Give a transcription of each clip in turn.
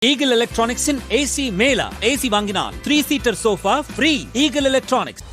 Eagle Electronics in AC Mela. AC வாங்கினால் 3-seater sofa free. Eagle Electronics.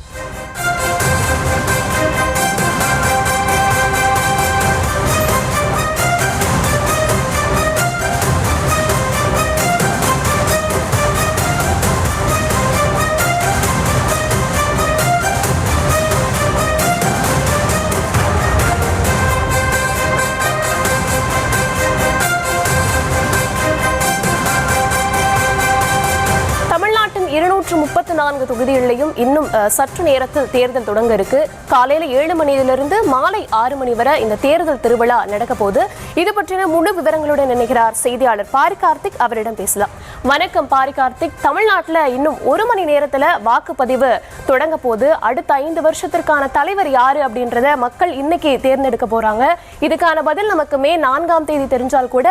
தொகுதிகளிலும் இன்னும் சற்று நேரத்தில் தேர்தல் தொடங்க இருக்கு. காலையில 7 மணியிலிருந்து மாலை 6 மணி வரை இந்த தேர்தல் திருவிழா நடக்க போது. இது பற்றின முழு விவரங்களுடன் நினைக்கிறார் செய்தியாளர் பாரி கார்த்திக். அவரிடம் பேசலாம். வணக்கம் பாரி கார்த்திக். தமிழ்நாட்டில் இன்னும் 1 மணி நேரத்துல வாக்குப்பதிவு தொடங்க போது. அடுத்த 5 வருஷத்திற்கான தலைவர் யாரு அப்படின்றத மக்கள் இன்னைக்கு தேர்ந்தெடுக்க போறாங்க. இதுக்கான பதில் நமக்கு மே 4ஆம் தேதி தெரிஞ்சால் கூட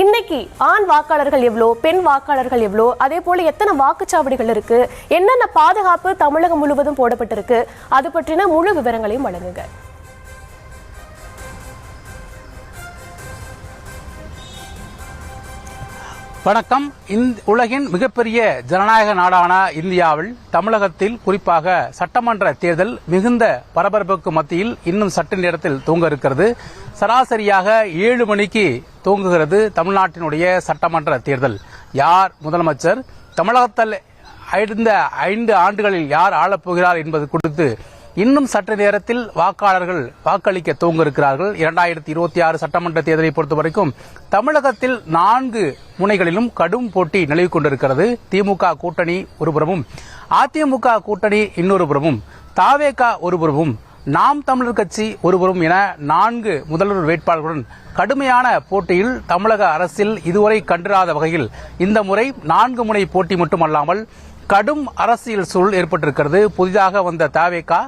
இன்னைக்கு ஆண் வாக்காளர்கள் எவ்வளோ, பெண் வாக்காளர்கள் எவ்வளோ, அதே போல எத்தனை வாக்குச்சாவடிகள் இருக்கு, என்னென்ன பாதுகாப்பு தமிழகம் முழுவதும் போடப்பட்டிருக்கு, அது பற்றின முழு விவரங்களையும் வழங்குங்க. வணக்கம். உலகின் மிகப்பெரிய ஜனநாயக நாடான இந்தியாவில் தமிழகத்தில் குறிப்பாக சட்டமன்ற தேர்தல் மிகுந்த பரபரப்புக்கு மத்தியில் இன்னும் சற்று நேரத்தில் துவங்க இருக்கிறது. சராசரியாக 7 மணிக்கு துவங்குகிறது தமிழ்நாட்டினுடைய சட்டமன்ற தேர்தல். யார் முதலமைச்சர், தமிழகத்தில் இந்த 5 ஆண்டுகளில் யார் ஆளப்போகிறார் என்பது குறித்து இன்னும் சற்று நேரத்தில் வாக்காளர்கள் வாக்களிக்க துவங்க இருக்கிறார்கள். 2026 சட்டமன்ற தேர்தலை பொறுத்தவரைக்கும் தமிழகத்தில் 4 முனைகளிலும் கடும் போட்டி நிலவிக் கொண்டிருக்கிறது. திமுக கூட்டணி ஒருபுறமும், அதிமுக கூட்டணி இன்னொரு புறமும், தாவேகா ஒருபுறமும், நாம் தமிழர் கட்சி ஒருபுறம் என 4 முதல்வர் வேட்பாளர்களுடன் கடுமையான போட்டியில் தமிழக அரசில் இதுவரை கண்டிராத வகையில் இந்த முறை 4 முனை போட்டி மட்டுமல்லாமல் கடும் அரசியல் சூழல் ஏற்பட்டிருக்கிறது. புதிதாக வந்த தாவேகா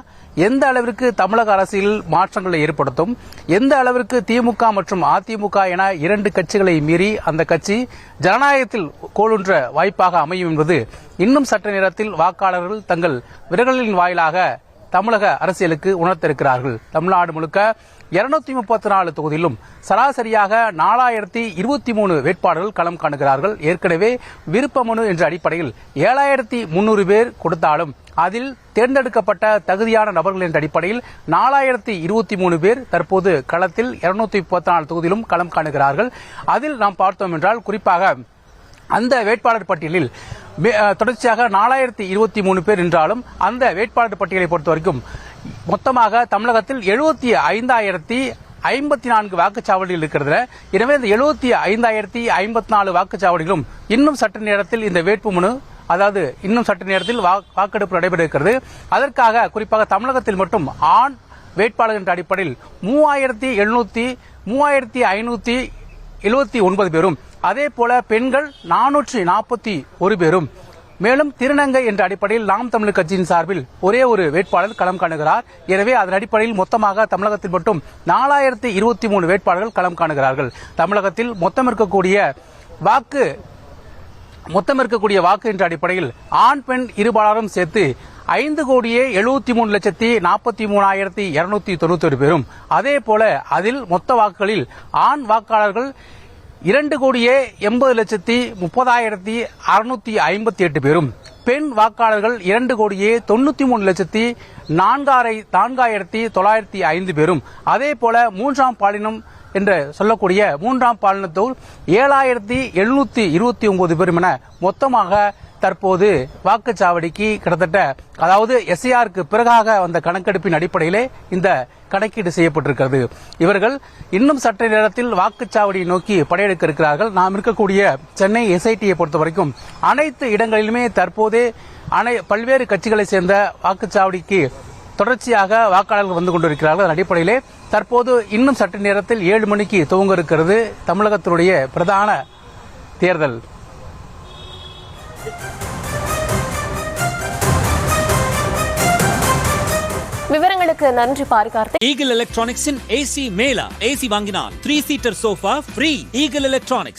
எந்த அளவிற்கு தமிழக அரசியல் மாற்றங்களை ஏற்படுத்தும், எந்த அளவிற்கு திமுக மற்றும் அதிமுக என 2 கட்சிகளை மீறி அந்த கட்சி ஜனநாயகத்தில் கோலுன்ற வாய்ப்பாக அமையும் என்பது இன்னும் சற்று நேரத்தில் வாக்காளர்கள் தங்கள் விரல்களின் வாயிலாக தமிழக அரசியலுக்கு உணர்த்திருக்கிறார்கள். தமிழ்நாடு முழுக்க 234 தொகுதியிலும் சராசரியாக 4023 வேட்பாளர்கள் களம் காணுகிறார்கள். ஏற்கனவே விருப்ப மனு என்ற அடிப்படையில் 7300 பேர் கொடுத்தாலும் அதில் தேர்ந்தெடுக்கப்பட்ட தகுதியான நபர்கள் என்ற அடிப்படையில் 4023 பேர் தற்போது களத்தில் 234 தொகுதியிலும் களம் காணுகிறார்கள். அதில் நாம் பார்த்தோம் என்றால் குறிப்பாக அந்த வேட்பாளர் பட்டியலில் தொடர்ச்சியாக 4023 பேர் என்றாலும் அந்த வேட்பாளர் பட்டியலை பொறுத்தவரைக்கும் மொத்தமாக தமிழகத்தில் 75,054 வாக்குச்சாவடிகள் இருக்கிறது. எனவே இந்த 75,054 வாக்குச்சாவடிகளும் இன்னும் சற்று நேரத்தில் இந்த வேட்புமனு, அதாவது இன்னும் சற்று நேரத்தில் வாக்கெடுப்பு நடைபெற இருக்கிறது. அதற்காக குறிப்பாக தமிழகத்தில் மட்டும் ஆண் வேட்பாளர் என்ற அடிப்படையில் 3,579 பேரும், அதே போல பெண்கள் 441 பேரும், மேலும் திருநங்கை என்ற அடிப்படையில் நாம் தமிழர் கட்சியின் சார்பில் ஒரே ஒரு வேட்பாளர் களம் காணுகிறார். எனவே அதன் அடிப்படையில் மொத்தமாக தமிழகத்தில் மட்டும் 4023 வேட்பாளர்கள் களம் காணுகிறார்கள். தமிழகத்தில் மொத்தம் இருக்கக்கூடிய வாக்கு என்ற அடிப்படையில் ஆண் பெண் இருபாலரும் சேர்த்து 5,73,43,291 பேரும், அதே போல அதில் மொத்த வாக்குகளில் ஆண் வாக்காளர்கள் 2,80,30,658 பேரும், பெண் வாக்காளர்கள் 2,93,04,905 பேரும், அதே போல 3ஆம் பாலினம் என்று சொல்லக்கூடிய 3ஆம் பாலினத்தோர் 7,729 பேரும் என மொத்தமாக தற்போது வாக்குச்சாவடிக்கு கிட்டத்தட்ட, அதாவது எஸ்ஐஆருக்கு பிறகாக வந்த கணக்கெடுப்பின் அடிப்படையிலே இந்த கணக்கீடு செய்யப்பட்டிருக்கிறது. இவர்கள் இன்னும் சற்று நேரத்தில் வாக்குச்சாவடியை நோக்கி படையெடுக்க இருக்கிறார்கள். நாம் இருக்கக்கூடிய சென்னை எஸ்ஐடியை பொறுத்த வரைக்கும் அனைத்து இடங்களிலுமே தற்போதே பல்வேறு கட்சிகளை சேர்ந்த வாக்குச்சாவடிக்கு தொடர்ச்சியாக வாக்காளர்கள் வந்து கொண்டிருக்கிறார்கள். அதன் அடிப்படையிலே தற்போது இன்னும் சற்று நேரத்தில் 7 மணிக்கு துவங்க இருக்கிறது தமிழகத்தினுடைய பிரதான தேர்தல். விவரங்களுக்கு நன்றி Pari Karthik. Eagle Electronics in AC Mela. AC வாங்கினால் 3-seater sofa free. Eagle Electronics.